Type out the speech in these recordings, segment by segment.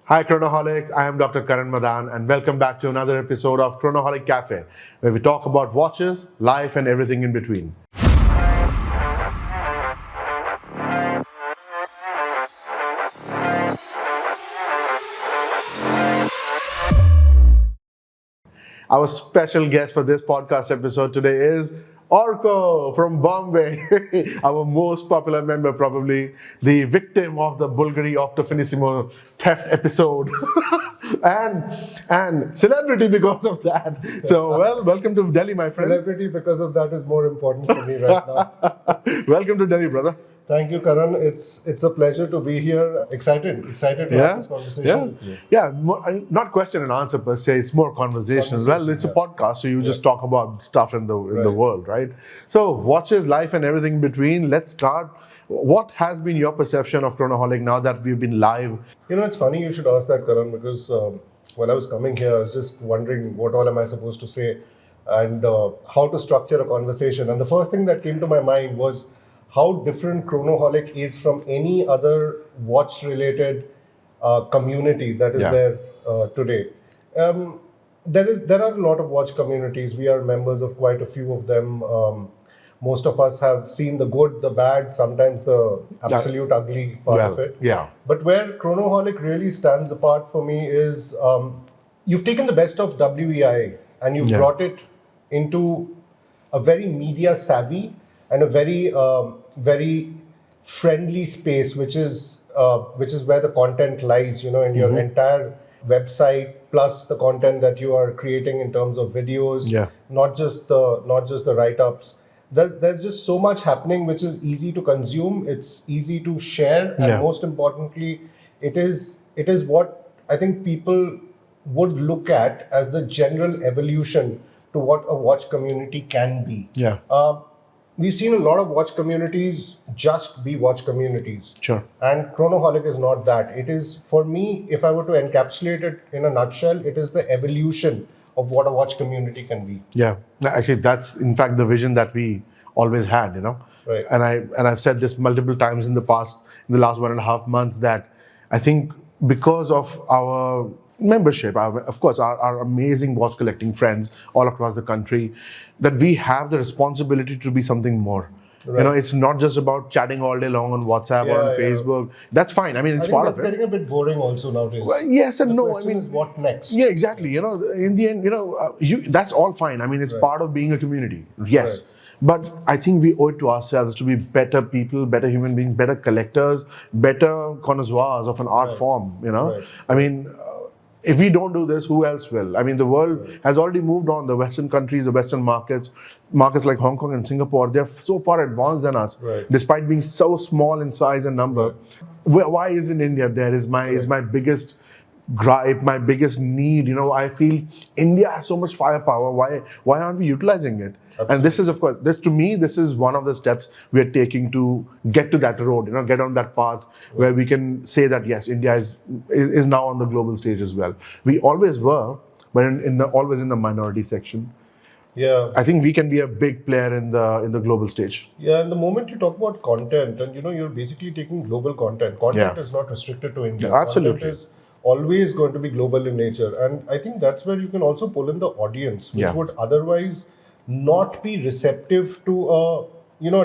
Hi Chronoholics, I am Dr. Karan Madan and welcome back to another episode of Chronoholic Cafe, where we talk about watches, life and everything in between. Our special guest for this podcast episode today is Arka from Bombay, our most popular member, probably the victim of the Bulgari Octofinissimo theft episode, and celebrity because of that. So, welcome to Delhi, my friend. Celebrity because of that is more important for me right now. Welcome to Delhi, brother. Thank you, Karan. It's a pleasure to be here. Excited to have this conversation with you. Yeah, not question and answer per se. It's more conversation. Well, it's a podcast, so you just talk about stuff in the world, right? So, watches, life, and everything in between. Let's start. What has been your perception of Chronoholic now that we've been live? You know, it's funny you should ask that, Karan, because while I was coming here, I was just wondering what all am I supposed to say and how to structure a conversation. And the first thing that came to my mind was how different Chronoholic is from any other watch-related community that is there today. There are a lot of watch communities. We are members of quite a few of them. Most of us have seen the good, the bad, sometimes the absolute ugly part of it. Yeah. But where Chronoholic really stands apart for me is you've taken the best of WEI and you've brought it into a very media savvy and a very friendly space, which is where the content lies, you know, in your entire website, plus the content that you are creating in terms of videos, not just the write-ups. There's just so much happening which is easy to consume, it's easy to share, and most importantly, it is what I think people would look at as the general evolution to what a watch community can be. We've seen a lot of watch communities just be watch communities. Sure. And Chronoholic is not that. It is, for me, if I were to encapsulate it in a nutshell, it is the evolution of what a watch community can be. Yeah. Actually, that's in fact the vision that we always had, you know. Right. And I've said this multiple times in the last 1.5 months, that I think because of our membership, of course, our amazing watch collecting friends all across the country, that we have the responsibility to be something more. Right. You know, it's not just about chatting all day long on WhatsApp or on Facebook. That's fine. I mean, it's part of it. It's getting a bit boring also nowadays. Well, yes and no. I mean, is what next? Yeah, exactly. You know, in the end, you know, that's all fine. I mean, it's part of being a community. Yes. Right. But I think we owe it to ourselves to be better people, better human beings, better collectors, better connoisseurs of an art form, you know. Right. I mean, if we don't do this, who else will? I mean, the world has already moved on. The Western countries, the Western markets like Hong Kong and Singapore, they're so far advanced than us, despite being so small in size and number. Why isn't India there is my biggest gripe, my biggest need. You know, I feel India has so much firepower. Why aren't we utilizing it? Absolutely. And this is, of course, this is one of the steps we are taking to get to that road, you know, get on that path where we can say that, yes, India is now on the global stage as well. We always were, but always in the minority section. Yeah. I think we can be a big player in the global stage. Yeah, and the moment you talk about content, and you know, you're basically taking global content. Content is not restricted to India. Absolutely. Content is always going to be global in nature. And I think that's where you can also pull in the audience, which would otherwise not be receptive to a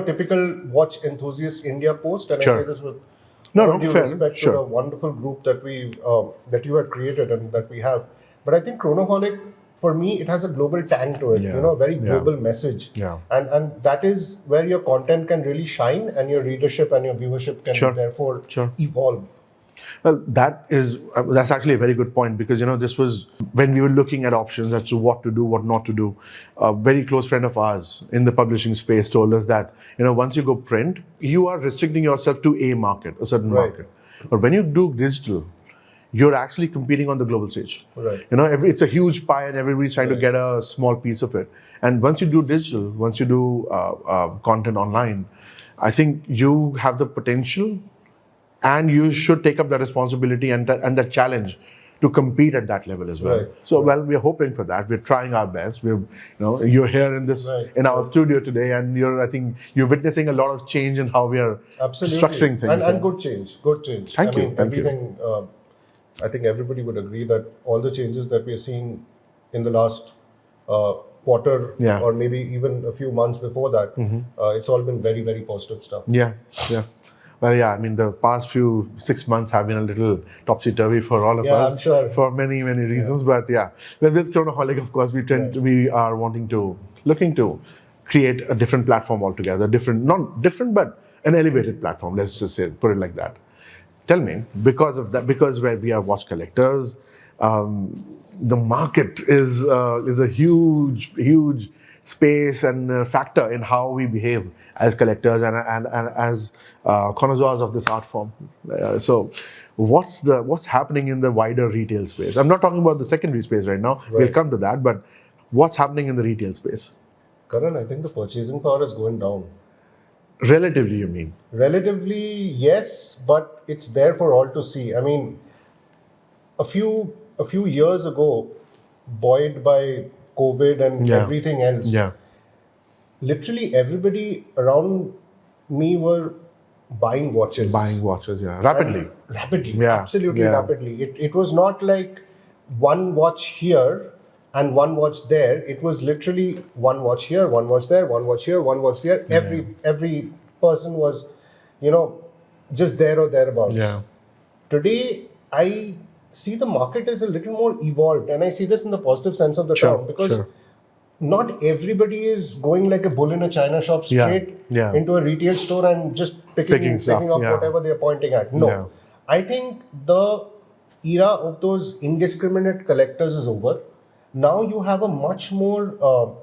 typical watch enthusiast India post. And I say this with due respect to the wonderful group that that you had created and that we have. But I think Chronoholic, for me, it has a global tang to it, you know, a very global message. And that is where your content can really shine and your readership and your viewership can therefore evolve. Well, that's actually a very good point, because, you know, this was when we were looking at options as to what to do, what not to do. A very close friend of ours in the publishing space told us that, you know, once you go print, you are restricting yourself to a certain market. But when you do digital, you're actually competing on the global stage. Right. You know, it's a huge pie and everybody's trying to get a small piece of it. And once you do digital, once you do content online, I think you have the potential, and you should take up that responsibility and that challenge to compete at that level as well. So, we're hoping for that. We're trying our best. You're here in our studio today, and I think you're witnessing a lot of change in how we are structuring things. And good change. Thank you. Everything I think everybody would agree that all the changes that we are seeing in the last quarter or maybe even a few months before that, it's all been very, very positive stuff. Yeah. Well, yeah, I mean, the past 6 months have been a little topsy-turvy for all of us. I'm sure. For many, many reasons. But yeah, with Chronoholic, of course, we are looking to create a different platform altogether. Not different, but an elevated platform, let's just put it like that. Tell me, because of that, because where we are watch collectors, the market is a huge space and factor in how we behave as collectors and as connoisseurs of this art form. So, what's happening in the wider retail space? I'm not talking about the secondary space right now. Right. We'll come to that, but what's happening in the retail space? Karan, I think the purchasing power is going down. Relatively, you mean? Relatively, yes, but it's there for all to see. I mean, a few years ago, buoyed by COVID and everything else, literally everybody around me were buying watches. Rapidly. Absolutely rapidly. It was not like one watch here and one watch there. It was literally one watch here, one watch there, one watch here, one watch there. Every person was, just there or thereabouts. Yeah. Today, I see the market is a little more evolved, and I see this in the positive sense of the term, because not everybody is going like a bull in a china shop straight into a retail store and just picking up whatever they're pointing at. No. I think the era of those indiscriminate collectors is over. Now you have a much more,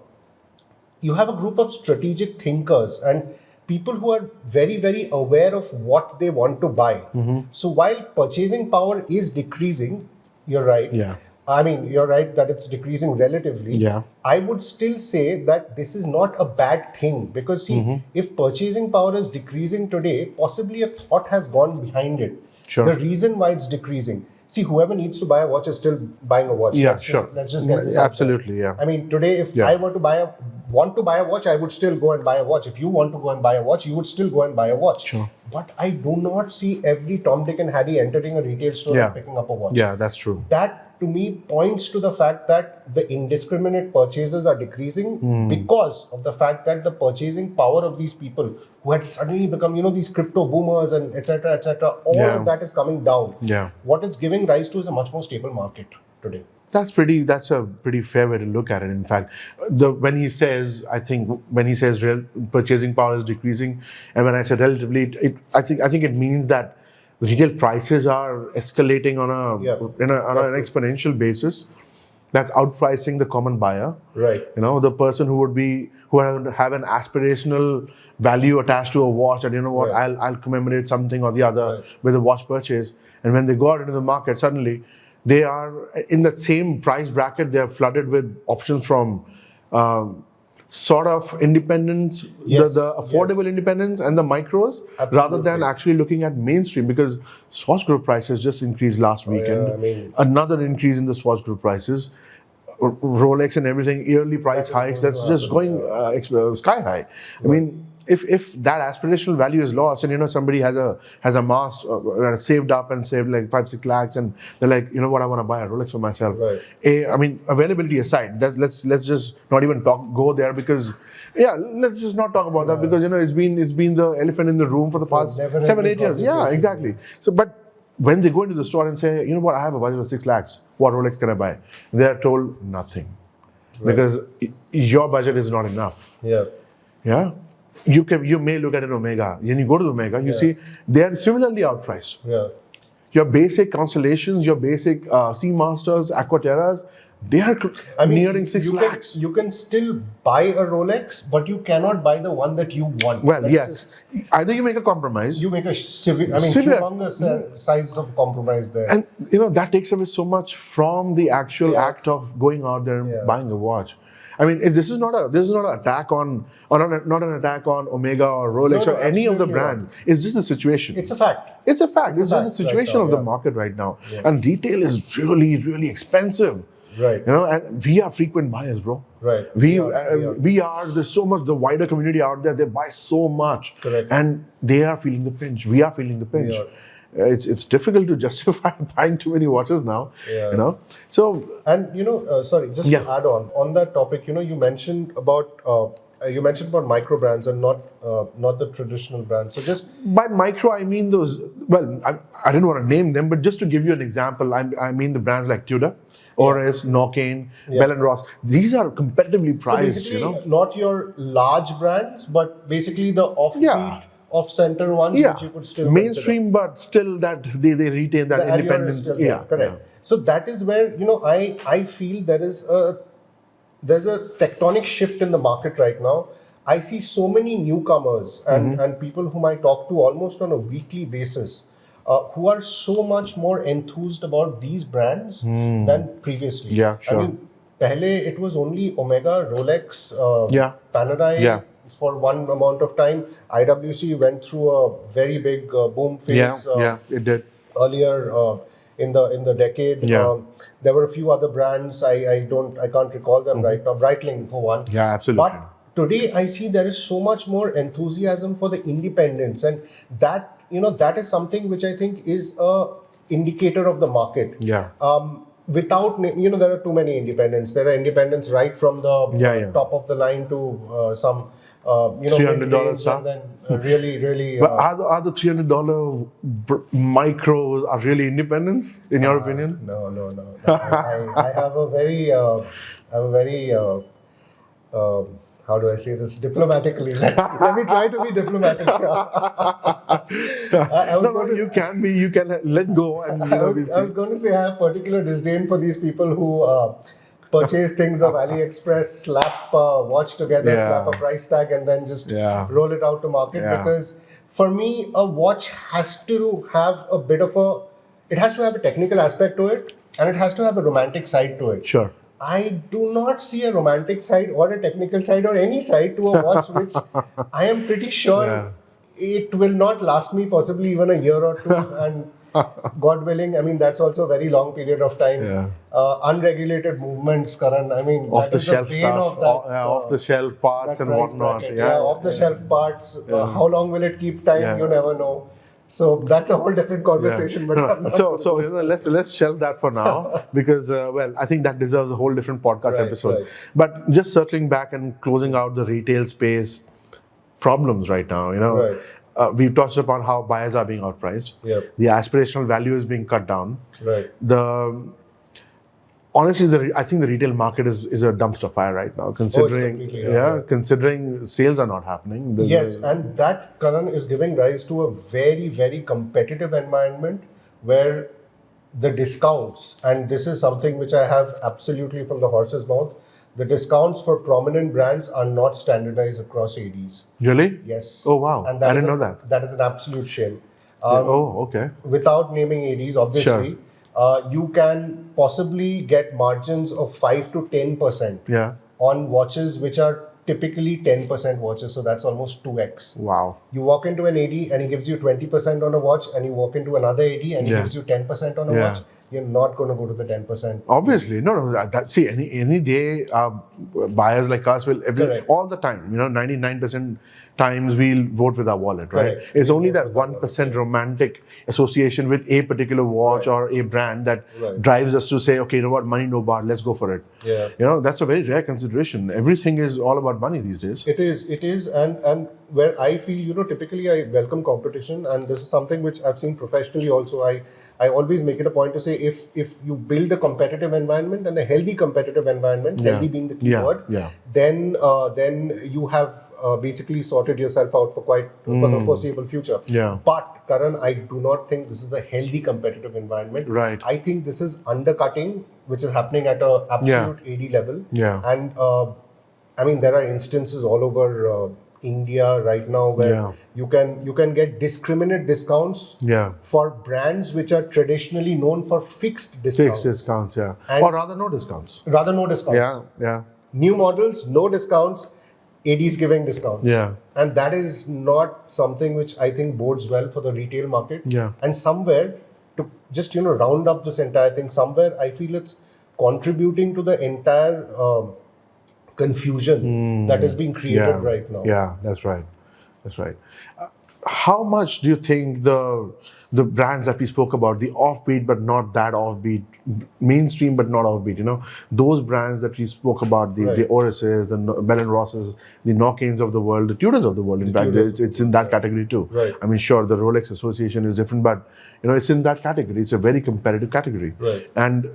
you have a group of strategic thinkers and people who are very, very aware of what they want to buy. So while purchasing power is decreasing, you're right. I mean, you're right that it's decreasing relatively. I would still say that this is not a bad thing, because see, if purchasing power is decreasing today, possibly a thought has gone behind it. The reason why it's decreasing. See, whoever needs to buy a watch is still buying a watch. Let's just get this absolutely. I mean, today, if I were to want to buy a watch, I would still go and buy a watch. If you want to go and buy a watch, you would still go and buy a watch. But I do not see every Tom, Dick and Harry entering a retail store and picking up a watch. Yeah, that's true. That to me points to the fact that the indiscriminate purchases are decreasing because of the fact that the purchasing power of these people who had suddenly become, these crypto boomers and etc., all of that is coming down. What it's giving rise to is a much more stable market today. That's a pretty fair way to look at it. In fact, when he says real purchasing power is decreasing, and when I said relatively, I think it means that retail prices are escalating on an exponential basis. That's outpricing the common buyer. Right. The person who would have an aspirational value attached to a watch, and I'll commemorate something or the other with a watch purchase. And when they go out into the market, suddenly they are in that same price bracket. They are flooded with options from sort of independence, the affordable independence and the micros, rather than actually looking at mainstream, because Swatch Group prices just increased last weekend. Another increase in the Swatch Group prices. Rolex and everything, yearly price hikes, that's just going sky high. I mean, if that aspirational value is lost, and somebody has amassed saved up and saved like 5-6 lakhs, and they're like, I want to buy a Rolex for myself. I mean, availability aside, let's just not even go there, because let's just not talk about that, because it's been the elephant in the room for the past 7-8 years. Yeah, exactly. So, but when they go into the store and say, I have a budget of 6 lakhs, what Rolex can I buy? They're told nothing, because your budget is not enough. You may look at an Omega. When you go to the Omega, you see they are similarly outpriced. Your basic Constellations, your basic Seamasters, Aquaterras, they are nearing 6 lakhs. You can still buy a Rolex, but you cannot buy the one that you want. Well, yes. Either you make a compromise. You make a humongous size of compromise there. And, that takes away so much from the actual act of going out there and buying a watch. I mean, this is not an attack on, not an attack on Omega or Rolex or any of the brands. It's just the situation. It's a fact. It's a fact. This is the situation of the market right now. And retail is really, really expensive. And we are frequent buyers, bro. We are. There's so much. The wider community out there, they buy so much, and they are feeling the pinch. We are feeling the pinch. it's difficult to justify buying too many watches now. Yeah. You know, so And sorry, just to add on that topic, you mentioned about micro brands and not the traditional brands. So just by micro, I mean those. Well, I didn't want to name them, but just to give you an example, I mean the brands like Tudor, Oris, Nokian, Bell and Ross. These are competitively priced. So basically, not your large brands, but basically the offbeat, off-center ones, which you could still mainstream, but still that they retain that independence. Still correct. So that is where I feel there's a tectonic shift in the market right now. I see so many newcomers and people whom I talk to almost on a weekly basis who are so much more enthused about these brands than previously. Yeah, sure. I mean, pehle it was only Omega, Rolex, Panerai for one amount of time. IWC went through a very big boom phase. It did. Earlier in the decade. There were a few other brands. I can't recall them right now. Breitling for one. Yeah, absolutely. But today I see there is so much more enthusiasm for the independence, and that that is something which I think is a indicator of the market. Yeah. Without there are too many independents. There are independents right from the top of the line to some $300 stuff. And then really. But are the $300 micros are really independents in your opinion? No. I have a very how do I say this diplomatically? Let me try to be diplomatic. You can let go. And I was going to say I have particular disdain for these people who purchase things of AliExpress, slap a watch together, slap a price tag, and then just roll it out to market. Because for me, a watch has to have it has to have a technical aspect to it, and it has to have a romantic side to it. Sure. I do not see a romantic side or a technical side or any side to a watch which I am pretty sure it will not last me possibly even a year or two. And God willing, I mean, that's also a very long period of time. Unregulated movements, Karan, I mean, off the shelf stuff, off the shelf parts and whatnot. Off the shelf parts. How long will it keep time? You never know. So that's a whole different conversation. But let's shelve that for now because I think that deserves a whole different podcast episode. Right. But just circling back and closing out the retail space problems right now, we've touched upon how buyers are being outpriced. The aspirational value is being cut down. Right. Honestly, I think the retail market is a dumpster fire right now, considering considering sales are not happening. And that, Karan, is giving rise to a very, very competitive environment where the discounts, and this is something which I have absolutely from the horse's mouth, the discounts for prominent brands are not standardized across ADs. Really? Yes. Oh, wow. And I didn't know that. That is an absolute shame. Okay. Without naming ADs, obviously. Sure. You can possibly get margins of 5 to 10% on watches which are typically 10% watches. So that's almost 2x. Wow. You walk into an AD and he gives you 20% on a watch, and you walk into another AD and he gives you 10% on a watch. You're not going to go to the 10%. Obviously. No. See, any day, buyers like us will, all the time, 99% times we'll vote with our wallet, right? Correct. It's only that 1% romantic association with a particular watch or a brand that drives us to say, okay, you know what, money, no bar, let's go for it. Yeah. That's a very rare consideration. Everything is all about money these days. It is. And where I feel, typically I welcome competition, and this is something which I've seen professionally also. I always make it a point to say if you build a competitive environment and a healthy competitive environment, healthy being the key word, then you have basically sorted yourself out for the foreseeable future. But Karan, I do not think this is a healthy competitive environment. Right. I think this is undercutting, which is happening at an absolute AD level. And I mean, there are instances all over India right now where you can get discriminate discounts for brands which are traditionally known for fixed discounts. Fixed discounts, or rather no discounts. Yeah. New models, no discounts. ADs giving discounts. And that is not something which I think bodes well for the retail market. And somewhere, to just round up this entire thing, somewhere I feel it's contributing to the entire confusion that is being created right now. Yeah, that's right. how much do you think the brands that we spoke about, the offbeat but not that offbeat, mainstream but not offbeat, those brands that we spoke about, the Orises, the Bell and Rosses, the Nokians of the world, the Tudors of the world, in fact, it's in that category too. Right. I mean, sure, the Rolex Association is different, but it's in that category. It's a very competitive category. Right. And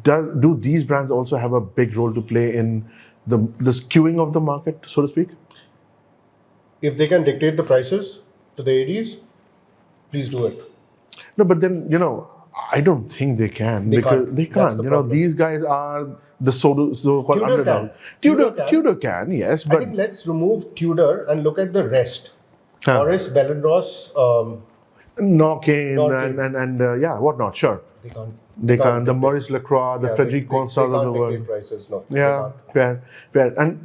do these brands also have a big role to play in the skewing of the market, so to speak? If they can dictate the prices to the ADs, please do it. No, but then, I don't think they can. They can't. That's the problem. These guys are the so-called underdog. Tudor can, yes. But I think let's remove Tudor and look at the rest. Oris, Bell and Ross, Nokian and whatnot, sure. They can't. The Maurice Lacroix, the Frederic Constance of the world. Prices, no. Yeah, fair. And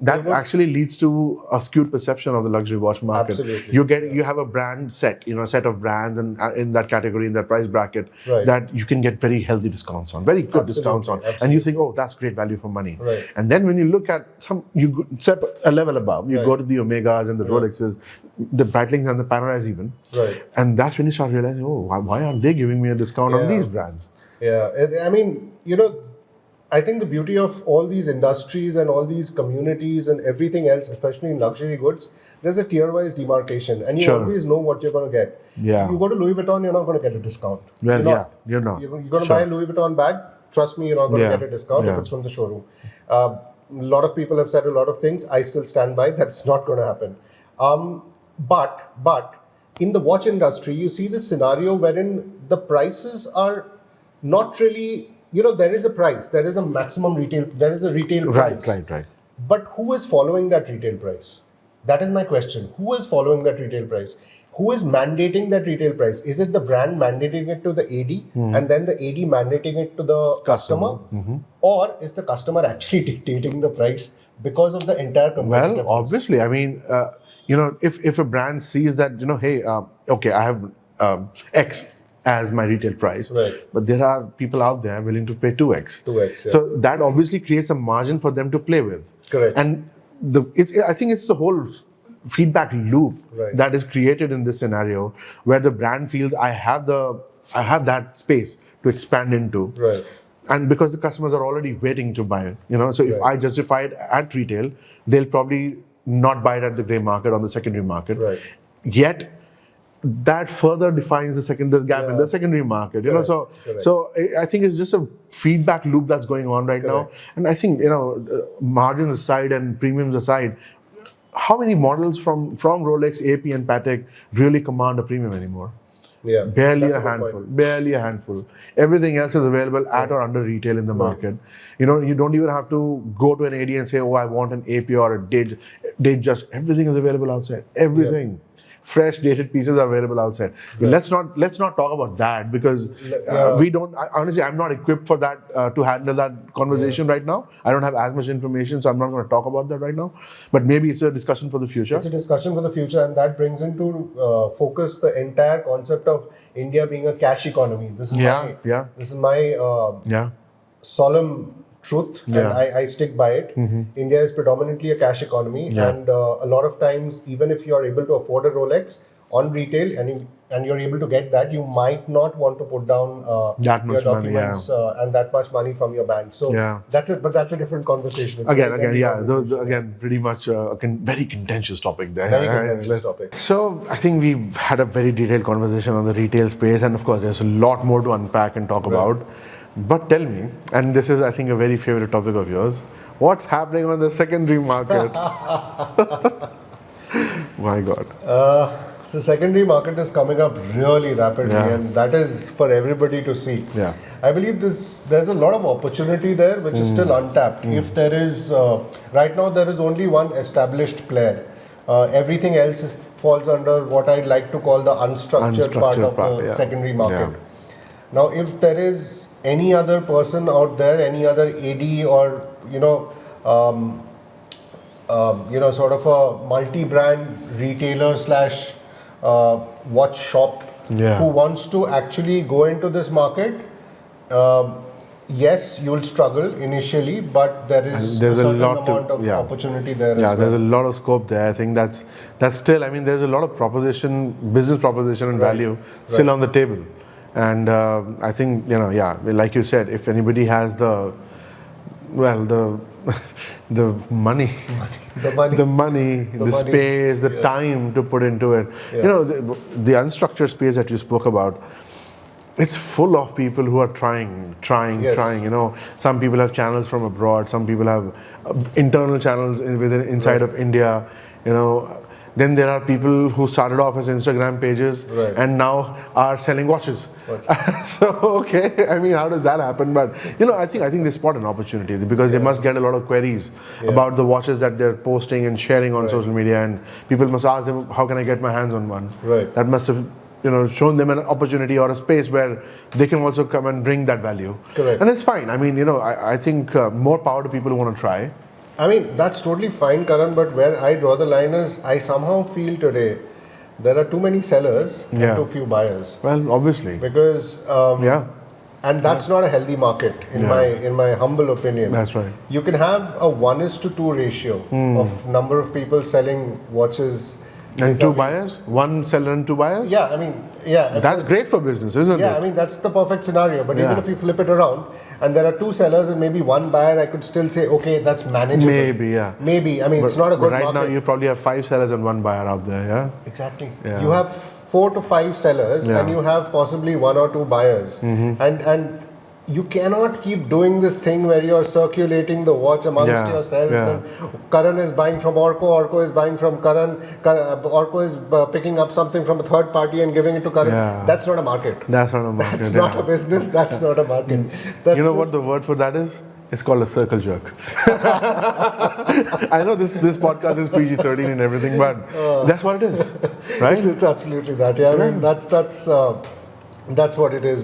that actually leads to a skewed perception of the luxury watch market. Absolutely. You have a brand set, a set of brands and in that category, in that price bracket, right. that you can get very healthy discounts on, very good discounts on. Absolutely. And you think, oh, that's great value for money. Right. And then when you look at you step a level above, you go to the Omegas and the Rolexes, the Breitlings and the Panoramas even. Right. And that's when you start realizing, oh, why aren't they giving me a discount on these brands? Yeah, I mean, I think the beauty of all these industries and all these communities and everything else, especially in luxury goods, there's a tier-wise demarcation, and you always know what you're going to get. Yeah. You go to Louis Vuitton, you're not going to get a discount. Well, you're not. You're going to buy a Louis Vuitton bag. Trust me, you're not going to get a discount if it's from the showroom. A lot of people have said a lot of things. I still stand by. That's not going to happen. But in the watch industry, you see this scenario wherein the prices are not really, there is a price, there is a maximum retail, there is a retail price. Right. But who is following that retail price? That is my question. Who is following that retail price? Who is mandating that retail price? Is it the brand mandating it to the AD and then the AD mandating it to the customer? Or is the customer actually dictating the price because of the entire competitiveness? Well, obviously. I mean, if a brand sees that, hey, okay, I have X as my retail price, but there are people out there willing to pay 2x. 2x, yeah. So that obviously creates a margin for them to play with. Correct. And I think it's the whole feedback loop that is created in this scenario, where the brand feels I have that space to expand into. Right. And because the customers are already waiting to buy it, so if I justify it at retail, they'll probably not buy it at the grey market or the secondary market. Right. Yet that further defines the gap in the secondary market. So I think it's just a feedback loop that's going on right now. And I think margins aside and premiums aside, how many models from Rolex, AP, and Patek really command a premium anymore? Yeah, barely a handful. Everything else is available at or under retail in the market. You don't even have to go to an AD and say, oh, I want an AP or a date just. Everything is available outside. Everything. Yeah. Fresh dated pieces are available outside. Right. Let's not talk about that, because we don't. Honestly, I'm not equipped for that to handle that conversation right now. I don't have as much information, so I'm not going to talk about that right now. But maybe it's a discussion for the future. It's a discussion for the future, and that brings into focus the entire concept of India being a cash economy. This is my solemn truth, and I stick by it. India is predominantly a cash economy, and a lot of times, even if you are able to afford a Rolex on retail and you're able to get that, you might not want to put down your documents and that much money from your bank. So that's it. But that's a different conversation. Again, pretty much a very contentious topic there. Very contentious topic. So I think we've had a very detailed conversation on the retail space, and of course, there's a lot more to unpack and talk about. But tell me, and this is, I think, a very favorite topic of yours, what's happening on the secondary market? My God. The secondary market is coming up really rapidly, and that is for everybody to see. Yeah. I believe there's a lot of opportunity there which is still untapped. If there is, right now there is only one established player. Everything else falls under what I'd like to call the unstructured part of the secondary market. Now, if there is any other person out there, any other AD or sort of a multi-brand retailer / watch shop who wants to actually go into this market, yes, you'll struggle initially, but there's a certain amount of opportunity there as well. There's a lot of scope there. I think that's still, I mean, there's a lot of business proposition and value still on the table. And I think, like you said, if anybody has the money, the space, the time to put into it. The unstructured space that you spoke about, it's full of people who are trying. Some people have channels from abroad. Some people have internal channels inside of India. Then there are people who started off as Instagram pages and now are selling watches. So I mean, how does that happen? But I think they spot an opportunity because they must get a lot of queries about the watches that they're posting and sharing on social media, and people must ask them, how can I get my hands on one? That must have shown them an opportunity or a space where they can also come and bring that value. And it's fine. I mean, I think more power to people who want to try. I mean, that's totally fine, Karan, but where I draw the line is, I somehow feel today there are too many sellers and too few buyers. Well, obviously. Because, and that's not a healthy market, in my humble opinion. That's right. You can have a 1:2 ratio of number of people selling watches. And 2 buyers? 1 seller and 2 buyers? Yeah, I mean, that's great for business, isn't it? Yeah, I mean, that's the perfect scenario. But even if you flip it around and there are 2 sellers and maybe 1 buyer, I could still say, okay, that's manageable. Maybe. I mean, it's not a good market. Right now, you probably have 5 sellers and 1 buyer out there, yeah? Exactly. Yeah. You have 4 to 5 sellers and you have possibly 1 or 2 buyers. And you cannot keep doing this thing where you're circulating the watch amongst yourselves. And Karan is buying from Orko is buying from Karan, Orko is picking up something from a third party and giving it to Karan. That's not a market. That's not a market. That's not a business. That's not a market. You know what the word for that is? It's called a circle jerk. I know this podcast is PG-13 and everything, but that's what it is, right? It's absolutely that. Yeah, I mean, that's what it is.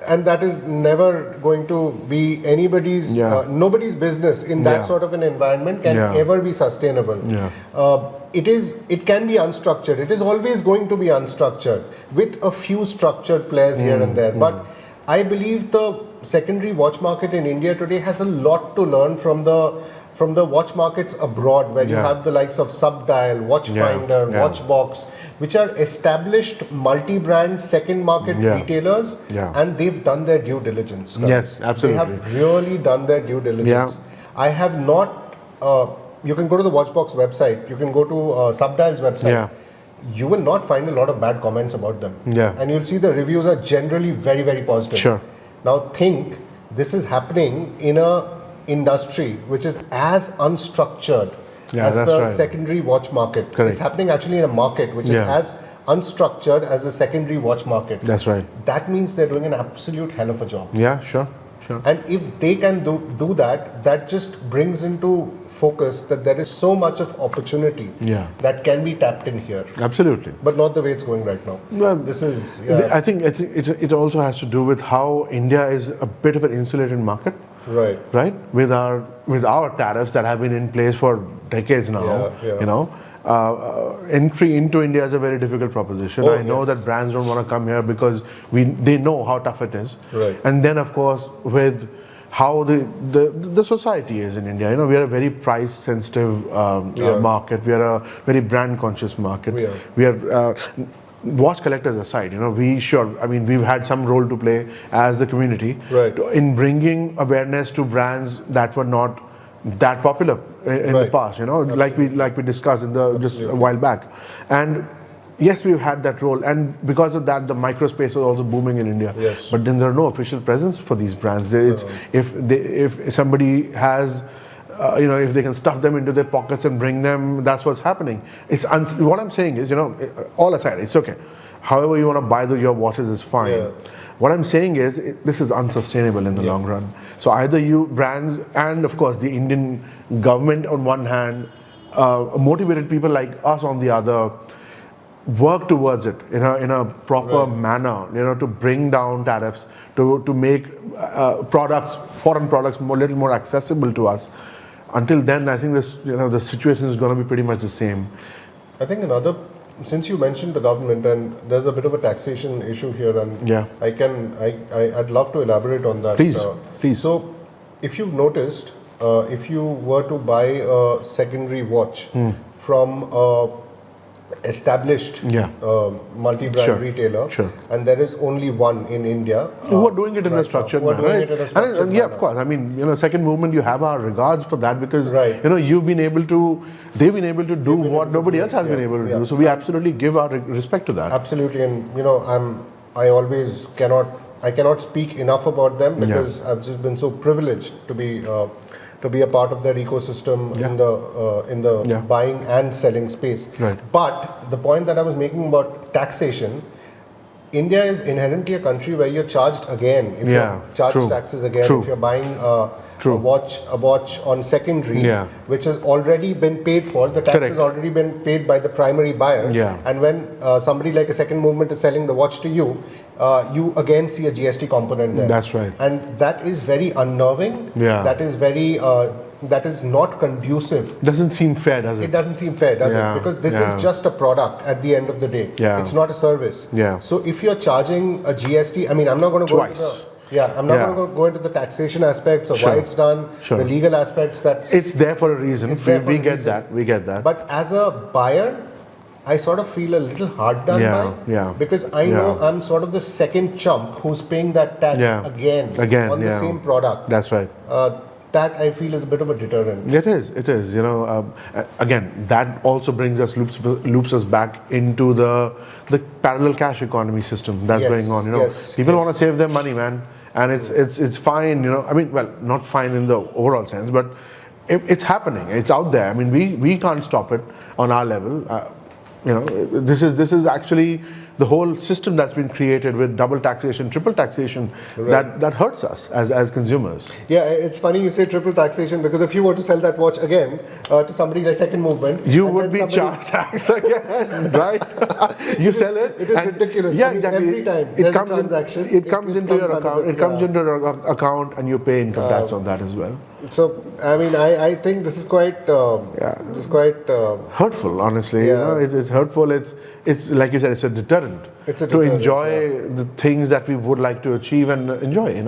And that is never going to be anybody's, nobody's business in that sort of an environment can ever be sustainable. It can be unstructured. It is always going to be unstructured with a few structured players here and there. But I believe the secondary watch market in India today has a lot to learn from the watch markets abroad, where you have the likes of Subdial, Watchfinder, Watchbox, which are established multi-brand second market retailers, and they've done their due diligence. Yes, absolutely. They have really done their due diligence. I have not, you can go to the Watchbox website, you can go to Subdial's website. You will not find a lot of bad comments about them. And you'll see the reviews are generally very, very positive. Sure. Now think, this is happening in a industry which is as unstructured as the secondary watch market. Correct. It's happening actually in a market which is as unstructured as the secondary watch market. That's right. That means they're doing an absolute hell of a job. Yeah, sure. And if they can do that, that just brings into focus that there is so much of opportunity that can be tapped in here. Absolutely. But not the way it's going right now. Well, this is. I think it also has to do with how India is a bit of an insulated market. Right. With our tariffs that have been in place for decades now. Entry into India is a very difficult proposition. I know that brands don't want to come here because they know how tough it is. And then of course with how the society is in India. We are a very price sensitive market. We are a very brand conscious market. We are watch collectors aside, we've had some role to play as the community in bringing awareness to brands that were not that popular in the past, like we discussed just a while back. And yes, we've had that role, and because of that, the microspace is also booming in India. But then there are no official presence for these brands. If somebody has if they can stuff them into their pockets and bring them, that's what's happening. What I'm saying is, all aside, it's okay. However you want to buy your watches is fine. What I'm saying is, this is unsustainable in the long run. So either you brands and of course the Indian government on one hand, motivated people like us on the other, work towards it in a proper manner, to bring down tariffs, to make foreign products a little more accessible to us. Until then, I think the situation is going to be pretty much the same. I think another since you mentioned the government, and there's a bit of a taxation issue here, and I'd love to elaborate on that. Please. So, if you've noticed, if you were to buy a secondary watch from a established multi-brand retailer, and there is only one in India who are doing it in a structured manner. And manner. of course. I mean, second movement, you have our regards for that because they've been able to do what nobody else has been able to do. So we absolutely give our respect to that. Absolutely, and I cannot speak enough about them because I've just been so privileged to be a part of their ecosystem in the buying and selling space. Right. But the point that I was making about taxation, India is inherently a country where you're charged again. If you're charged taxes again, if you're buying a watch on secondary, which has already been paid for, the tax has already been paid by the primary buyer. And when somebody like a second movement is selling the watch to you, you again see a GST component there. That's right. And that is very unnerving. That is very, that is not conducive. Doesn't seem fair, does it? It doesn't seem fair, does it? Because this is just a product at the end of the day. It's not a service. So if you're charging a GST, I mean, I'm not going to go into I'm not going to go into the taxation aspects of why it's done, the legal aspects. It's there for a reason. We get that. But as a buyer, I sort of feel a little hard done by because I know I'm sort of the second chump who's paying that tax again on the same product. That's right. That I feel is a bit of a deterrent. It is. Again, that also loops us back into the parallel cash economy system that's going on. People want to save their money, man, and it's fine. I mean, well, not fine in the overall sense, but it's happening. It's out there. I mean, we can't stop it on our level. This is actually the whole system that's been created with double taxation, triple taxation that hurts us as consumers. Yeah, it's funny you say triple taxation because if you were to sell that watch again to somebody like second movement, you would be charged tax again, right? You sell it. It is ridiculous. Yeah, exactly. Every time it comes into your account. It comes into your account, and you pay income tax on that as well. So I mean, I think this is quite hurtful. Honestly, it's hurtful. It's like you said, it's a deterrent. To enjoy the things that we would like to achieve and enjoy.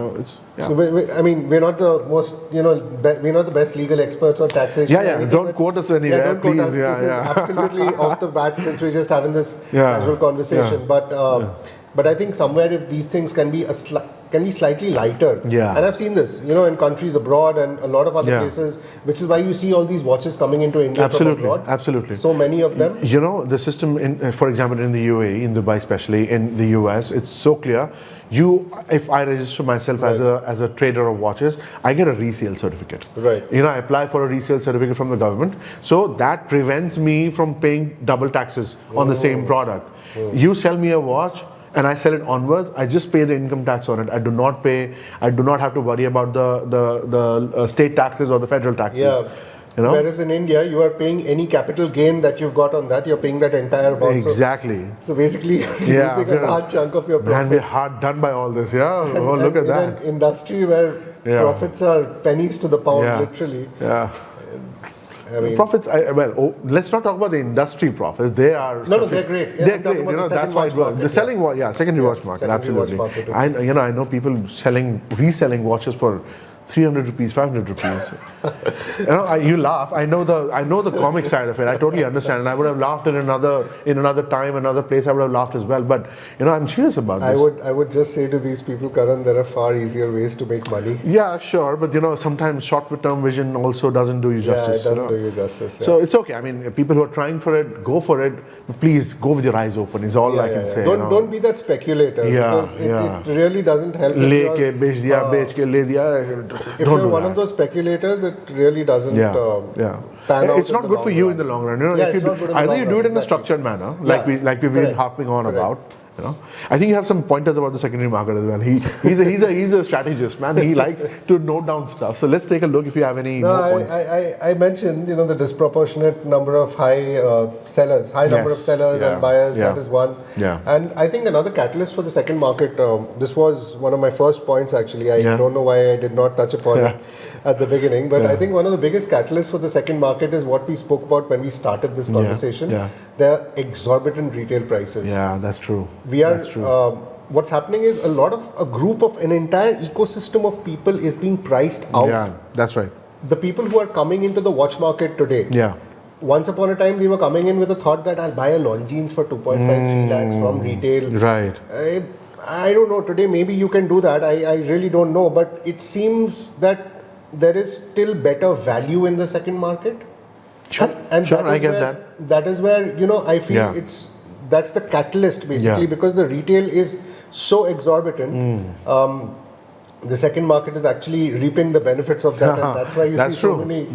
So we're not the most, we're not the best legal experts on taxation. Don't quote us anywhere, please. This is absolutely off the bat since we're just having this casual conversation. But I think somewhere if these things can be slightly lighter. And I've seen this, in countries abroad and a lot of other places, which is why you see all these watches coming into India from abroad. Absolutely. So many of them. The system, for example, in the UAE, in Dubai especially, in the US, it's so clear. If I register myself as a trader of watches, I get a resale certificate. Right. I apply for a resale certificate from the government. So that prevents me from paying double taxes on the same product. You sell me a watch, and I sell it onwards, I just pay the income tax on it. I do not have to worry about the state taxes or the federal taxes. Whereas in India, you are paying any capital gain that you've got on that, you're paying that entire amount. Exactly. So basically, you're losing a large chunk of your profits. And we're hard done by all this, look at that. In an industry where profits are pennies to the pound, literally. Profits. Let's not talk about the industry profits. They are they're great. They're great. That's why it works. The selling, secondary watch market. Absolutely. I know people reselling watches for 300 rupees, 500 rupees. You laugh. I know the comic side of it. I totally understand, and I would have laughed in another time, another place. I would have laughed as well. But I'm serious about this. I would just say to these people, Karan, there are far easier ways to make money. Yeah, sure, but sometimes short-term vision also doesn't do you justice. Yeah, it doesn't do you justice. Yeah. So it's okay. I mean, people who are trying for it, go for it. Please go with your eyes open. Is all I can say. Don't be that speculator. Because it really doesn't help. If you're one of those speculators, it really doesn't pan out. It's not good for you in the long run. Either you do it in a structured manner, like we've been harping on about. I think you have some pointers about the secondary market as well. He's a strategist, man. He likes to note down stuff. So let's take a look if you have any more points. I mentioned, the disproportionate number of number of sellers and buyers. That is one. And I think another catalyst for the second market. This was one of my first points actually. I don't know why I did not touch upon it at the beginning, but I think one of the biggest catalysts for the second market is what we spoke about when we started this conversation. there are exorbitant retail prices. Yeah, that's true. That's true. What's happening is an entire ecosystem of people is being priced out. Yeah, that's right. The people who are coming into the watch market today. Yeah. Once upon a time, they were coming in with the thought that I'll buy a Longines for 2.5, 3 lakhs from retail. Right. I don't know. Today, maybe you can do that. I really don't know. But it seems that there is still better value in the second market. Sure, I get that. That is where, I feel that's the catalyst basically, because the retail is so exorbitant. The second market is actually reaping the benefits of that, and that's why you see so many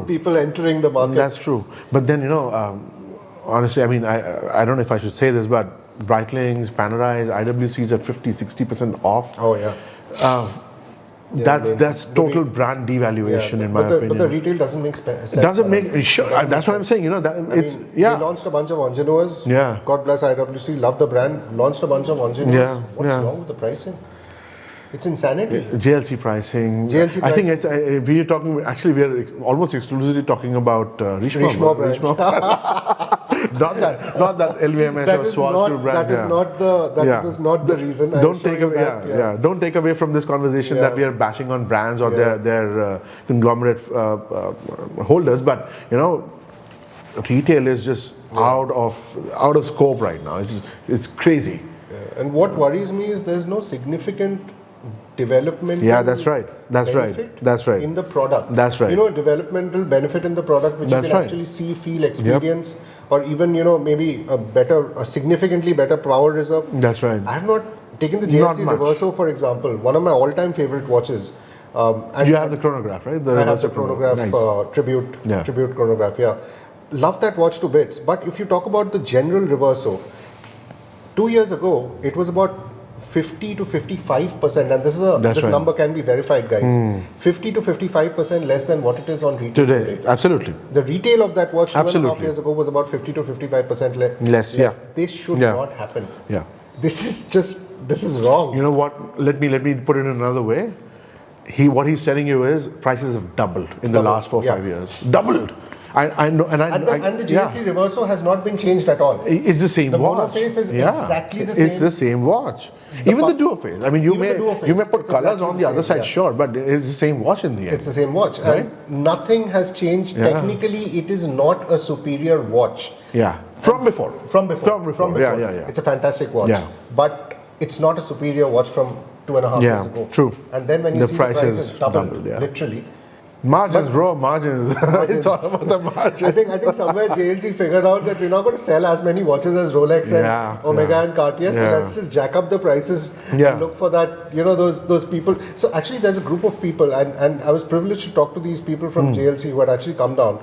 people entering the market. That's true. But then, honestly, I mean, I don't know if I should say this, but Breitling's, Panerais, IWC's at 50-60% off. Oh, yeah. That's total brand devaluation in my opinion. But the retail doesn't make sense. It doesn't make sure. That's what I'm saying. They launched a bunch of Ingenuas. Yeah. God bless IWC. Love the brand. Launched a bunch of Ingenuas. Yeah. What's wrong with the pricing? It's insanity. JLC pricing. I think we are talking. Actually, we are almost exclusively talking about Richemont brands. not that LVMH or Swatch group brands. That was not the reason. Don't take away from this conversation that we are bashing on brands or their conglomerate holders, but retail is just out of scope right now. It's crazy. Yeah. And what worries me is there's no significant development. Yeah, that's right. In the product. That's right. Developmental benefit in the product which you can actually see, feel, experience, or even maybe a significantly better power reserve. That's right. I have not taken the JLC Reverso, for example, one of my all-time favorite watches. And you have the chronograph, right? I have the chronograph, nice. tribute chronograph. Yeah, love that watch to bits. But if you talk about the general Reverso, 2 years ago it was about 50 to 55%, and this number can be verified, guys. 50 to 55% less than what it is on retail today. Absolutely. The retail of that watch 2.5 years ago was about 50 to 55% less. Yeah. This should not happen. Yeah. This is wrong. You know what? Let me put it in another way. What he's telling you is prices have doubled in the last 4-5 years. Doubled. I know, and the JLC Reverso has not been changed at all. It's the same watch. The monophase is exactly the same. It's the same watch. Even the duophase. I mean, you may put colors on the other side, sure, but it's the same watch in the end. It's the same watch, right? And nothing has changed. Yeah. Technically, it is not a superior watch. Yeah, from before. Yeah. It's a fantastic watch. Yeah. But it's not a superior watch from 2.5 years ago. True. And then when you see the prices doubled, literally. Margins. It's all about the margins. I think somewhere JLC figured out that we're not going to sell as many watches as Rolex and Omega and Cartier. So let's just jack up the prices and look for that. Those people. So actually, there's a group of people, and I was privileged to talk to these people from JLC who had actually come down.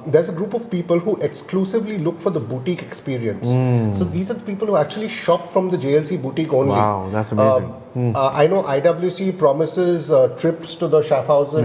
There's a group of people who exclusively look for the boutique experience. So these are the people who actually shop from the JLC boutique only. Wow, that's amazing. I know IWC promises trips to the Schaffhausen.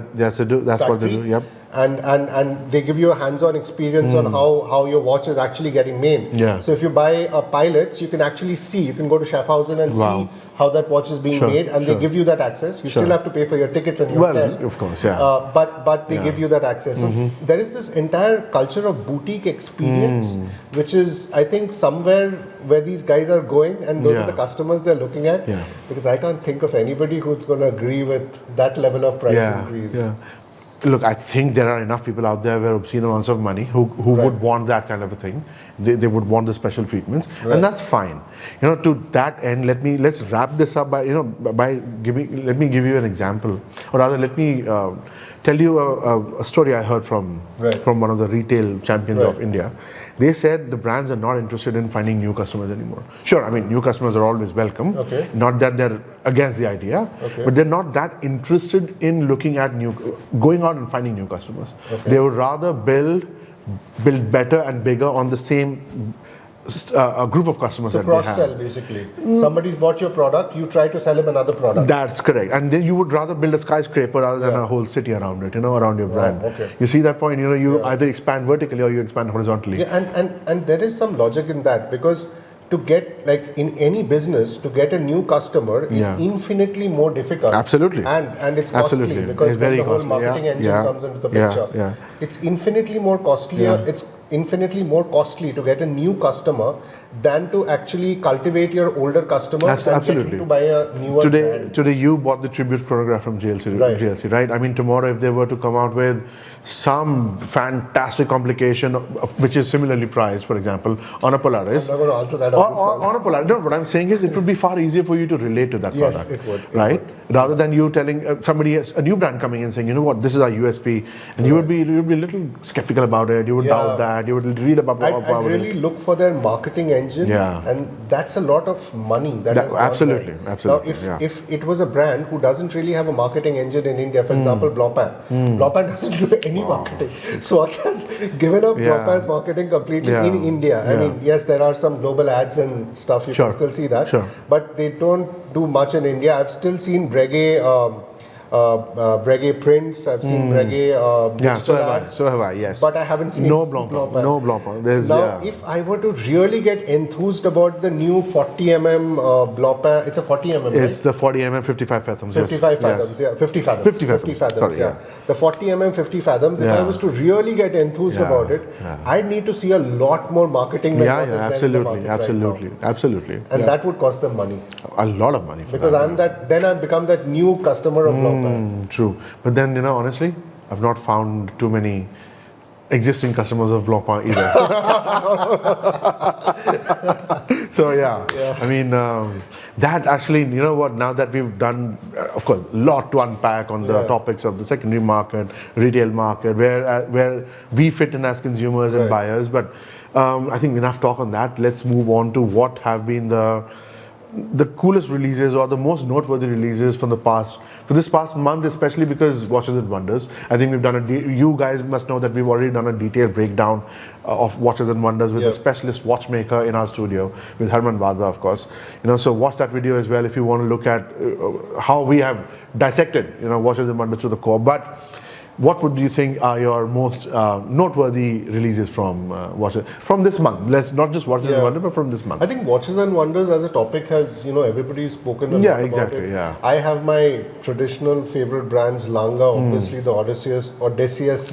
That's what they do. Yep. And they give you a hands-on experience on how your watch is actually getting made. Yeah. So if you buy a Pilots, you can actually see. You can go to Schaffhausen and see how that watch is being made, and they give you that access. You still have to pay for your tickets and your hotel. Of course, yeah. But they give you that access. So there is this entire culture of boutique experience, which is, I think, somewhere where these guys are going, and those are the customers they're looking at. Yeah. Because I can't think of anybody who's going to agree with that level of price increase. Yeah. Look, I think there are enough people out there with obscene amounts of money who would want that kind of a thing. They would want the special treatments, and that's fine. To that end, let's wrap this up by let me give you an example, or rather, let me tell you a story I heard from one of the retail champions of India. They said the brands are not interested in finding new customers anymore. Sure, I mean, new customers are always welcome. Okay. Not that they're against the idea, but they're not that interested in looking at going out and finding new customers. Okay. They would rather build better and bigger on the same a group of customers that they have. Cross-sell, basically. Somebody's bought your product, you try to sell him another product. That's correct. And then you would rather build a skyscraper rather than a whole city around it, around your brand. Okay. You see that point? You either expand vertically or you expand horizontally. Yeah, and there is some logic in that, because to get, like in any business, to get a new customer is infinitely more difficult. Absolutely. And it's costly because it's very the whole costly. marketing engine comes into the picture. It's infinitely more costly. It's infinitely more costly to get a new customer than to actually cultivate your older customers and get him to buy a newer brand. Today you bought the tribute chronograph from GLC, right? I mean, tomorrow if they were to come out with some fantastic complication which is similarly priced, for example, on a Polaris. I'm not going to answer that on a Polaris. No, what I'm saying is it would be far easier for you to relate to that product. Yes, it would. Right? Rather than you telling somebody, a new brand coming in saying, you know what, this is our USP, and you would be a little skeptical about it, you would doubt that, you would read about it. I'd really look for their marketing engine, and that's a lot of money. Absolutely. Now, if it was a brand who doesn't really have a marketing engine in India, for example, Blancpain doesn't do any marketing. Swatch has given up Blancpain's marketing completely in India. I mean, yes, there are some global ads and stuff, you can still see that, but they don't do much in India. I've still seen Breguet prints, I've seen Breguet so have I, yes. But I haven't seen Blancpain. Now, if I were to really get enthused about the new 40mm Blancpain, it's a 40mm, It's the 40mm 55 fathoms, 55 fathoms, 50 fathoms. 50 fathoms, The 40mm 50 fathoms, if I was to really get enthused about it, I'd need to see a lot more marketing than what is there in the market absolutely. And that would cost them money. A lot of money. Because then I've become that new customer of Blancpain. True. But then, honestly, I've not found too many existing customers of Blancpain either. So I mean, that actually, you know what, now that we've done, of course, a lot to unpack on the topics of the secondary market, retail market, where we fit in as consumers and buyers, but I think enough talk on that. Let's move on to what have been the coolest releases or the most noteworthy releases for this past month, especially because Watches and Wonders. I think we've done you guys must know that we've already done a detailed breakdown of Watches and Wonders with a specialist watchmaker in our studio, with Herman Vadva, of course. So watch that video as well if you want to look at how we have dissected, Watches and Wonders to the core. But what would you think are your most noteworthy releases from Watches from this month? Let's not just Watches and Wonders, but from this month. I think Watches and Wonders as a topic has, everybody's spoken a lot about it. I have my traditional favorite brands, Langa, obviously the Odysseus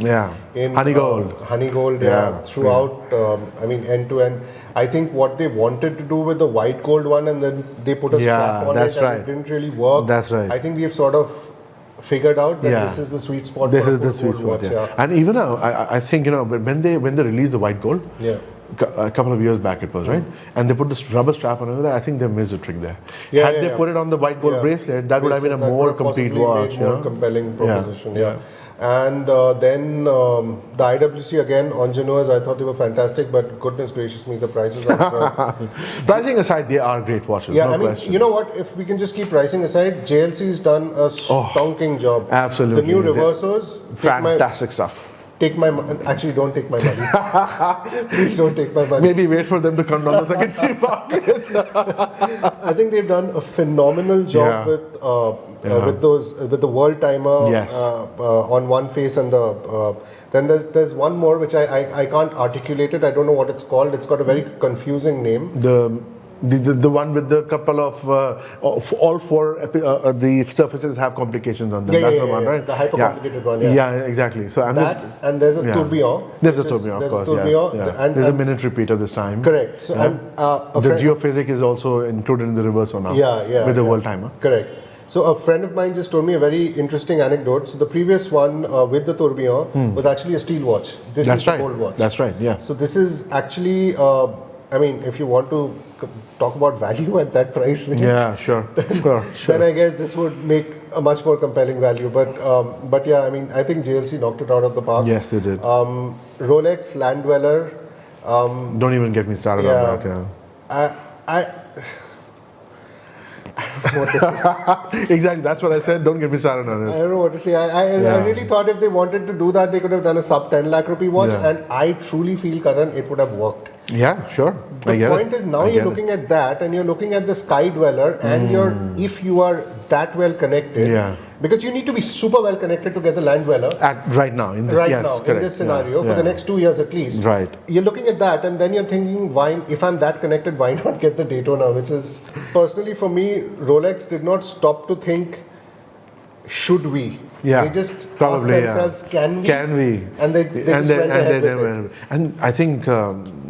in Honeygold, throughout. I mean, end to end. I think what they wanted to do with the white gold one, and then they put a strap on it, and it didn't really work. That's right. I think they've sort of figured out that this is the sweet spot. This is the sweet spot. And even I think when they released the white gold, a couple of years back it was, right? And they put this rubber strap on it. I think they missed a trick there. Had they put it on the white gold bracelet, that would have been a more complete watch. More compelling proposition. And then the IWC again on Genoas, I thought they were fantastic, but goodness gracious me, the prices are. Pricing aside, they are great watches. No question. You know what? If we can just keep pricing aside, JLC's done a stonking job. Absolutely. The new reversers, fantastic stuff. Actually, don't take my money. Please don't take my money. Maybe wait for them to come down the secondary market. I think they've done a phenomenal job with the world timer on one face, and then there's one more which I can't articulate it. I don't know what it's called. It's got a very confusing name. The one with the couple of all four the surfaces have complications on them. That's the one, right? The hyper complicated one. Yeah, exactly. So and there's a tourbillon. There's a tourbillon, of course. Yes. And there's a minute repeater this time. Correct. So the geophysic is also included in the reverso now. With the world timer. Correct. So a friend of mine just told me a very interesting anecdote. So the previous one with the tourbillon was actually a steel watch. This is a gold watch. That's right. Yeah. So this is actually, I mean, if you want to talk about value at that price range, sure. Then I guess this would make a much more compelling value. But yeah, I mean, I think JLC knocked it out of the park. Yes, they did. Rolex Land Dweller. Don't even get me started on that. What to say. Exactly, that's what I said. Don't get me started on it. I don't know what to say. I really thought if they wanted to do that, they could have done a sub 10 lakh rupee watch, and I truly feel, Karan, it would have worked. Yeah, sure. The point is now you're looking at that, and you're looking at the Sky Dweller, and if you are that well connected, because you need to be super well connected to get the land dweller. Right now, in this, Right yes, now, correct. in this scenario, for the next 2 years at least. Right. You're looking at that, and then you're thinking, why? If I'm that connected, why not get the Daytona? Which is, personally for me, Rolex did not stop to think, should we? Yeah, They just probably, asked themselves, can we? Can we? And they just went ahead with it. And I think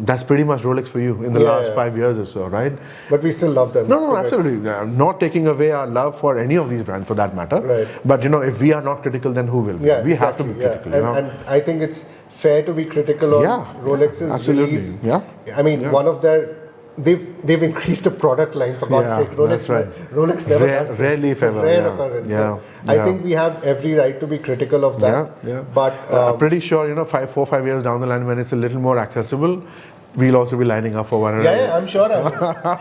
that's pretty much Rolex for you in the last 5 years or so, right? But we still love them. No, absolutely. Not taking away our love for any of these brands for that matter. Right. But if we are not critical, then who will be? Yeah, We have to be exactly, critical. And I think it's fair to be critical on Rolex's absolutely. release. Yeah. I mean, one of their they've increased the product line, for God's sake. That's right. Rolex never does this. Rarely, if it's a ever. rare occurrence. So I think we have every right to be critical of that. But I'm pretty sure 4 or 5 years down the line, when it's a little more accessible, we'll also be lining up for one another. Yeah, I'm sure.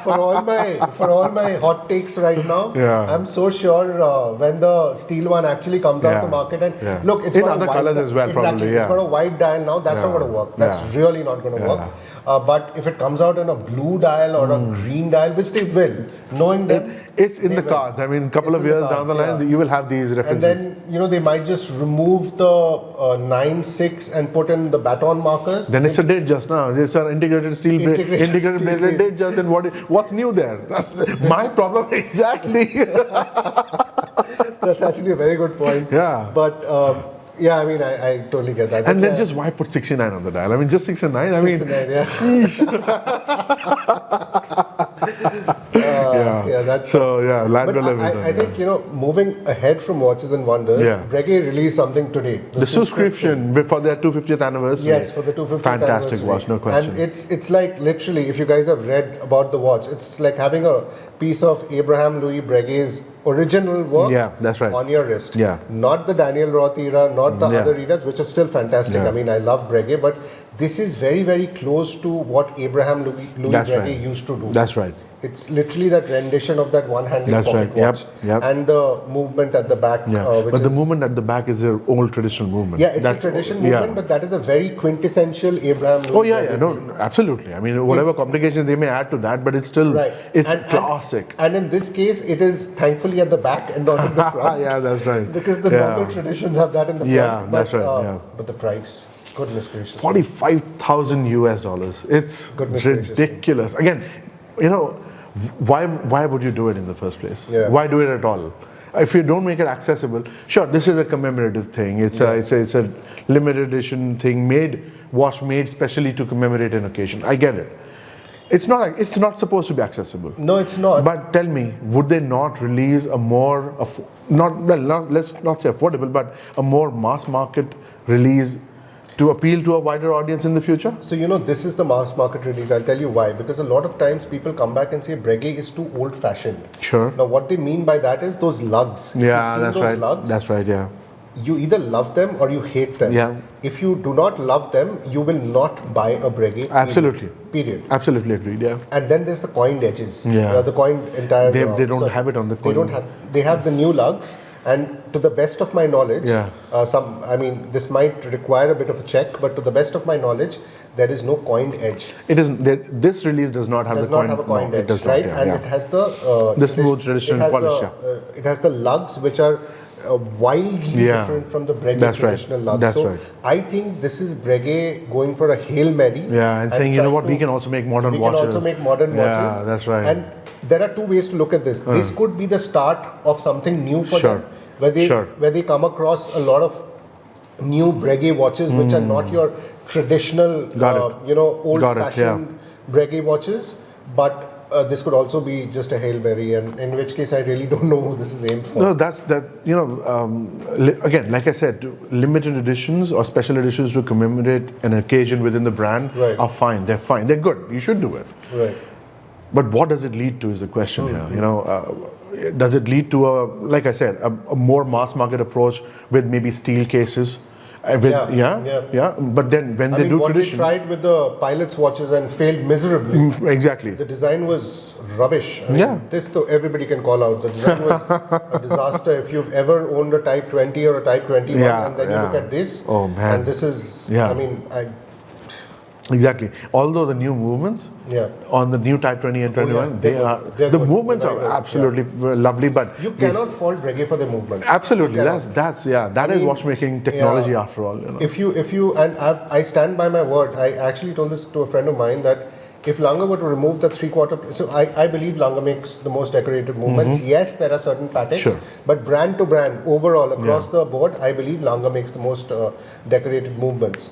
For all my hot takes right now, I'm so sure when the steel one actually comes out to market, and look, it's in got other a wide colors as well, exactly, probably. It's got a wide dial now. That's not going to work. That's really not going to work. But if it comes out in a blue dial or a green dial, which they will, knowing them, it's in the cards. I mean, a couple of years down the line, you will have these references. And then they might just remove the 9/6 and put in the baton markers. Then it's a date just now. It's an integrated steel integrated bracelet date just. Then what's new there? That's my problem exactly. That's actually a very good point. Yeah. But I mean, I totally get that. And then just why put 69 on the dial? I mean, just 6 and 9. I mean, 69, that's land but I think moving ahead from watches and wonders, Breguet released something today. The subscription for their 250th anniversary. Yes, for the 250th fantastic anniversary. watch, no question. And it's like literally, if you guys have read about the watch, it's like having a piece of Abraham Louis Breguet's original work on your wrist. Yeah. Not the Daniel Roth era, not the other eras, which is still fantastic. I mean, I love Breguet, but this is very, very close to what Abraham Louis Breguet used to do. That's right. It's literally that rendition of that one-handed pocket watch. And the movement at the back. But the movement at the back is an old traditional movement. Yeah, it's a traditional movement, but that is a very quintessential Abraham Louis Breguet. No, absolutely. I mean, whatever complications they may add to that, but it's still, it's classic. And in this case, it is thankfully at the back and not in the front. Yeah, that's right. Because the normal traditions have that in the front. Yeah, that's right. But the price, goodness gracious. $45,000 US. It's ridiculous. Again, why would you do it in the first place? Why do it at all? If you don't make it accessible, sure, this is a commemorative thing. It's a limited edition thing made specially to commemorate an occasion. I get it. It's not supposed to be accessible. No, it's not. But tell me, would they not release a more let's not say affordable, but a more mass market release to appeal to a wider audience in the future? So this is the mass market release. I'll tell you why. Because a lot of times people come back and say Breguet is too old-fashioned. Sure. Now what they mean by that is those lugs. Yeah, that's right. Lugs, that's right. Yeah. You either love them or you hate them. Yeah. If you do not love them, you will not buy a Breguet. Absolutely. Period. Absolutely agreed. Yeah. And then there's the coined edges. Yeah. The coined entire. They don't have it on the coin. They don't have. They have the new lugs. And to the best of my knowledge, this might require a bit of a check, but to the best of my knowledge, there is no coined edge. It isn't. This release does not have a coined edge, it does right? Not, and it has the smooth traditional polish. It has the lugs which are wildly different from the Breguet traditional lugs. That's so right. I think this is Breguet going for a Hail Mary. Yeah, and saying, we can also make modern watches. We can also make modern watches. Yeah, that's right. And there are two ways to look at this. This could be the start of something new for them, where they come across a lot of new Breguet watches which are not your traditional, old-fashioned Breguet watches, but this could also be just a Hail Mary, and in which case I really don't know who this is aimed for. No, again, like I said, limited editions or special editions to commemorate an occasion within the brand are fine. They're fine. They're good. You should do it. Right. But what does it lead to is the question here. Does it lead to like I said, a more mass market approach with maybe steel cases? But then when they do what tradition, they tried with the pilot's watches and failed miserably. Exactly. The design was rubbish. This though everybody can call out. The design was a disaster. If you've ever owned a Type 20 or a Type 21, and then you look at this, oh man, and this is, Exactly. Although the new movements on the new Type 20 and 21, the movements are absolutely lovely. But you cannot fault reggae for the movement. Absolutely, that is watchmaking technology after all. If you and I stand by my word. I actually told this to a friend of mine that if Lange were to remove the 3/4, so I believe Lange makes the most decorated movements. Yes, there are certain patterns, but brand to brand, overall across the board, I believe Lange makes the most decorated movements.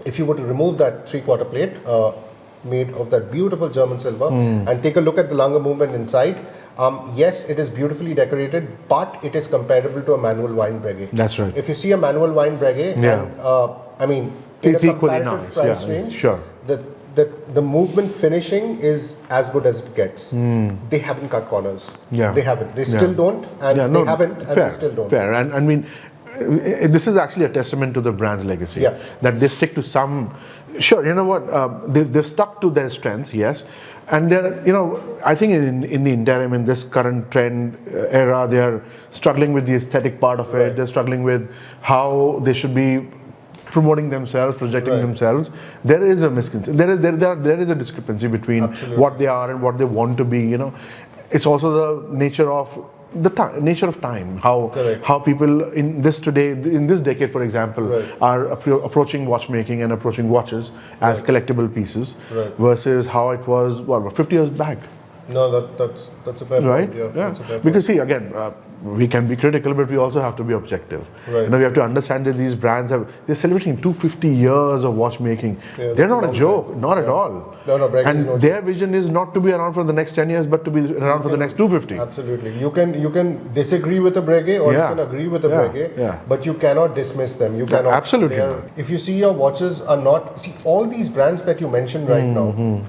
If you were to remove that 3/4 plate made of that beautiful German silver and take a look at the Lange movement inside, yes, it is beautifully decorated, but it is comparable to a manual wind reggae. That's right. If you see a manual wind reggae, I mean, it's equally nice. Price range, sure. The movement finishing is as good as it gets. They haven't cut corners. They haven't. They still don't, and they haven't, and they still don't. Fair, and I mean, this is actually a testament to the brand's legacy. That they stick to some. Sure, you know what? They've stuck to their strengths, yes, and they're, I think in the interim, in this current trend era, they're struggling with the aesthetic part of it. They're struggling with how they should be promoting themselves, projecting themselves. There is a misconception. There is a discrepancy between what they are and what they want to be. It's also the nature of time, how people in this decade, for example, are approaching watchmaking and approaching watches as collectible pieces versus how it was 50 years back. No, that's a fair point. Yeah. Because see, again, we can be critical, but we also have to be objective. We have to understand that these brands they're celebrating 250 years of watchmaking. They're not a joke, not at all. No, and their vision is not to be around for the next 10 years, but to be around for the next 250. Absolutely. You can disagree with a Breguet or you can agree with a Breguet, but you cannot dismiss them. You cannot. Absolutely. If you see your watches are not, all these brands that you mentioned right now,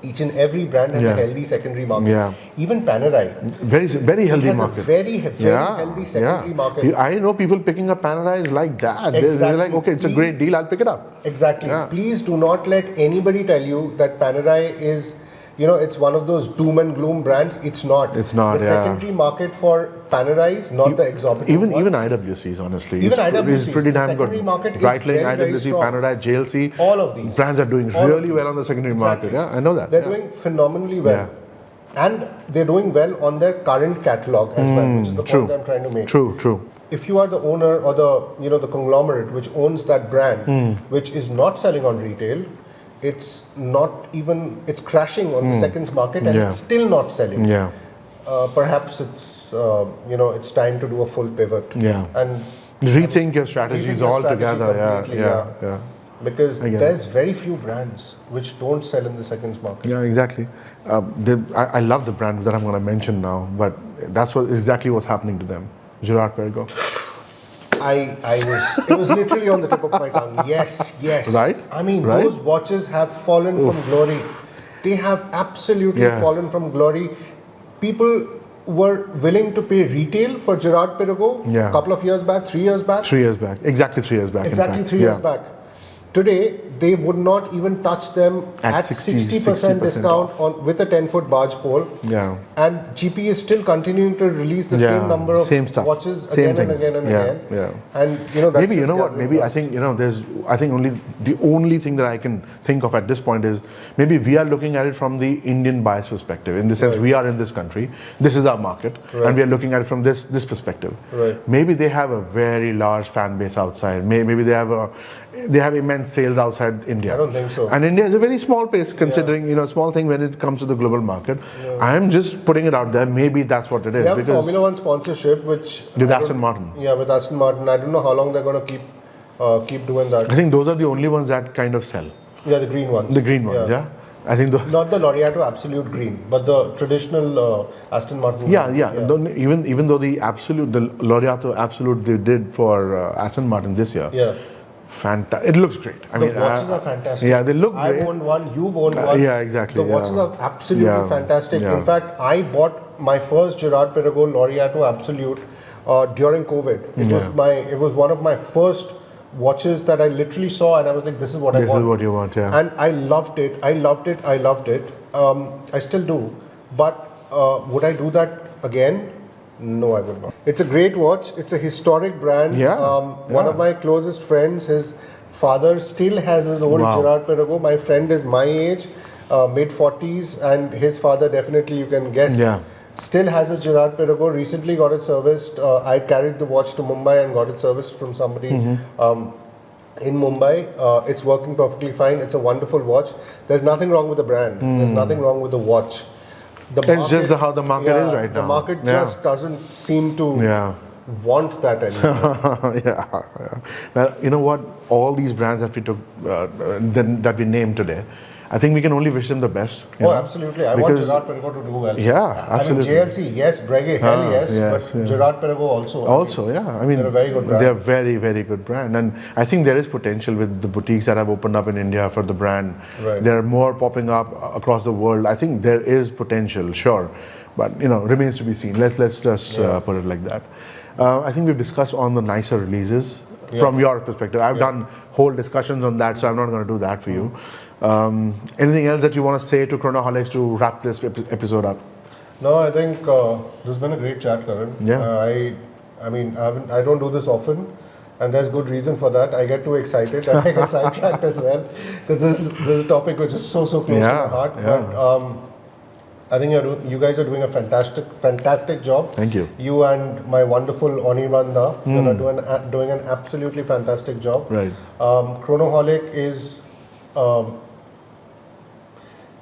each and every brand has a healthy secondary market. Even Panerai. Very healthy market. Very healthy secondary market. I know people picking up Panerais like that. They're like, okay, it's a great deal, I'll pick it up. Exactly. Please do not let anybody tell you that Panerai is, it's one of those doom and gloom brands. It's not. It's not. The secondary market for Panerais, not the exorbitant even ones. Even IWCs, honestly. Even IWCs is pretty damn good. Breitling, IWC, Panerai, JLC. All of these brands are doing really well on the secondary market. Yeah, I know that. They're doing phenomenally well. And they're doing well on their current catalog as well, which is the point I'm trying to make. True. If you are the owner or the conglomerate which owns that brand, which is not selling on retail, it's crashing on the seconds market and it's still not selling. Perhaps it's it's time to do a full pivot. And rethink your strategies altogether. Because there's very few brands which don't sell in the seconds market. Yeah, exactly. I love the brand that I'm going to mention now, but that's exactly what's happening to them. Girard-Perregaux. It was literally on the tip of my tongue. Yes. Right? I mean, those watches have fallen from glory. They have absolutely fallen from glory. People were willing to pay retail for Girard-Perregaux a couple of years back, 3 years back. 3 years back. Exactly 3 years back. Exactly 3 years back. Today, they would not even touch them at 60% discount with a 10-foot barge pole. And GP is still continuing to release the same number of watches again and again. And that's maybe I think only the only thing that I can think of at this point is maybe we are looking at it from the Indian bias perspective. In the sense, we are in this country, this is our market, and we are looking at it from this perspective. Maybe they have a very large fan base outside. Maybe they have immense sales outside India. I don't think so. And India is a very small place considering, small thing when it comes to the global market. I am just putting it out there. Maybe that's what it is. They have Formula One sponsorship, with Aston Martin. Yeah, with Aston Martin. I don't know how long they're going to keep doing that. I think those are the only ones that kind of sell. Yeah, the green ones. The green ones, I think not the Laureato Absolute Green, but the traditional Aston Martin. Even though the Laureato Absolute they did for Aston Martin this year. Fantastic! It looks great. The watches are fantastic. Yeah, they look great. I owned one. You've owned one. Yeah, exactly. The watches are absolutely fantastic. In fact, I bought my first Girard-Perregaux Laureato Absolute during COVID. It was one of my first watches that I literally saw, and I was like, "This is what I want." This is what you want, yeah. And I loved it. I still do. But would I do that again? No, I would not. It's a great watch. It's a historic brand. One of my closest friends, his father still has his old Wow. Gerard Perregaux. My friend is my age, mid-40s, and his father, definitely, you can guess, Yeah. still has his Gerard Perregaux. Recently got it serviced. I carried the watch to Mumbai and got it serviced from somebody in Mumbai. It's working perfectly fine. It's a wonderful watch. There's nothing wrong with the brand. There's nothing wrong with the watch. It's just how the market is right now. The market Yeah. just doesn't seem to Yeah. want that anymore. Yeah. Well, you know what? All these brands that we took, that we named today, I think we can only wish them the best. you Oh, know? absolutely. I want Because- Gerard Perregaux to do well. Yeah, absolutely. I mean, JLC, yes. Breguet, hell yes. yes, But yeah. Gerard Perregaux also. Also, yeah. I mean, they're a very good brand. They're very, very good brand, and I think there is potential with the boutiques that have opened up in India for the brand. Right. There are more popping up across the world. I think there is potential, sure, but remains to be seen. Let's just put it like that. I think we've discussed on the nicer releases from your perspective. I've done whole discussions on that, so I'm not going to do that for you. Anything else that you want to say to Chronoholics to wrap this episode up? No, I think this has been a great chat, Karan. Yeah. I mean, I don't do this often, and there's good reason for that. I get too excited and I get sidetracked as well, because this is a topic which is so close to my heart. But I think you guys are doing a fantastic job. Thank you. You and my wonderful Oniranda are doing an absolutely fantastic job. Right. Chronoholic is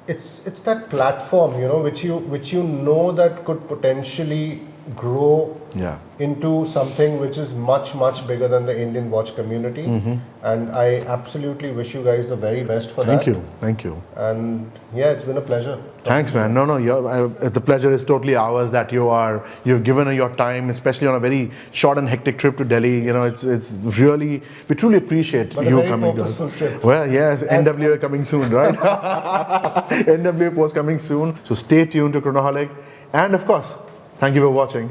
it's that platform, which you know that could potentially grow into something which is much bigger than the Indian watch community. And I absolutely wish you guys the very best for that. Thank you. And yeah, it's been a pleasure. Thanks, man. No, the pleasure is totally ours that you've given your time, especially on a very short and hectic trip to Delhi. It's really, we truly appreciate But you a very coming to us. purposeful trip. Well, yes, NWA coming soon, right? NWA post coming soon. So stay tuned to Chronoholic, and of course, thank you for watching.